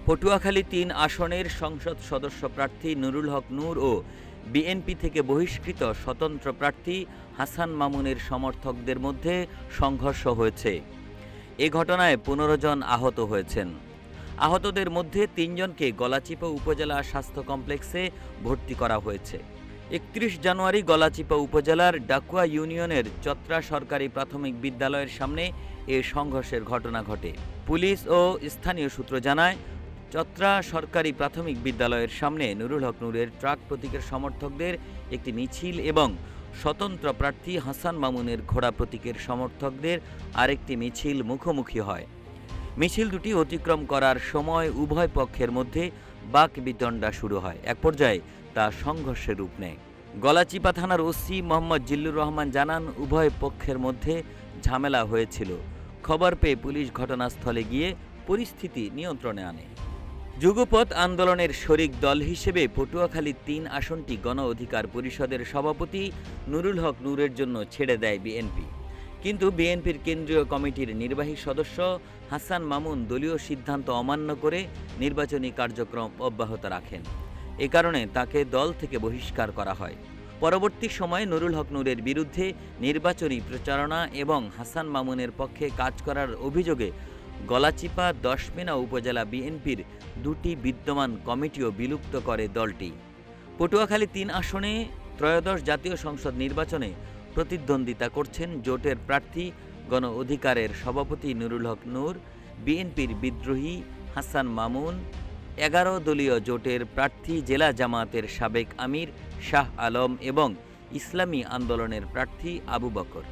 পটুয়াখালী ৩ আসনের সংসদ সদস্য প্রার্থী নুরুল হক নূর ও বিএনপি থেকে বহিষ্কৃত স্বতন্ত্র প্রার্থী হাসান মামুনের সমর্থকদের মধ্যে সংঘর্ষ হয়েছে। এ ঘটনায় ১৫ জন আহত হয়েছেন। আহতদের মধ্যে ৩ জনকে গলাচিপা উপজেলা স্বাস্থ্য কমপ্লেক্সে ভর্তি করা হয়েছে। ৩১ জানুয়ারি গলাচিপা উপজেলার ডাকুয়া ইউনিয়নের চত্রা সরকারি প্রাথমিক বিদ্যালয়ের সামনে এ সংঘর্ষের ঘটনা ঘটে। পুলিশ ও স্থানীয় সূত্র জানায়, চত্রা সরকারি প্রাথমিক বিদ্যালয়ের সামনে নুরুল হক নূরের ট্রাক প্রতীকের সমর্থকদের একটি মিছিল এবং স্বতন্ত্র প্রার্থী হাসান মামুনের ঘোড়া প্রতীকের সমর্থকদের আরেকটি মিছিল মুখোমুখি হয়। মিছিল দুটি অতিক্রম করার সময় উভয় পক্ষের মধ্যে বাকবিতণ্ডা শুরু হয়। এক পর্যায়ে তা সংঘর্ষের রূপ নেয়। গলাচিপা থানার ওসি মোহাম্মদ জিল্লুর রহমান জানান, উভয় পক্ষের মধ্যে ঝামেলা হয়েছিল। খবর পেয়ে পুলিশ ঘটনাস্থলে গিয়ে পরিস্থিতি নিয়ন্ত্রণে আনে। যুগপৎ আন্দোলনের শরিক দল হিসেবে পটুয়াখালী ৩ আসনটি গণ অধিকার পরিষদের সভাপতি নুরুল হক নূরের জন্য ছেড়ে দেয় বিএনপি। কিন্তু বিএনপির কেন্দ্রীয় কমিটির নির্বাহী সদস্য হাসান মামুন দলীয় সিদ্ধান্ত অমান্য করে নির্বাচনী কার্যক্রম অব্যাহত রাখেন। এ কারণে তাকে দল থেকে বহিষ্কার করা হয়। পরবর্তী সময়ে নুরুল হক নূরের বিরুদ্ধে নির্বাচনী প্রচারণা এবং হাসান মামুনের পক্ষে কাজ করার অভিযোগে গলাচিপা দশমেনা উপজেলা বিএনপির ২টি বিদ্যমান কমিটিও বিলুপ্ত করে দলটি। পটুয়াখালী ৩ আসনে ত্রয়োদশ জাতীয় সংসদ নির্বাচনে প্রতিদ্বন্দ্বিতা করছেন জোটের প্রার্থী গণ অধিকারের সভাপতি নুরুল হক নূর, বিএনপির বিদ্রোহী হাসান মামুন, ১১ দলীয় জোটের প্রার্থী জেলা জামায়াতের সাবেক আমির শাহ আলম এবং ইসলামী আন্দোলনের প্রার্থী আবু বকর।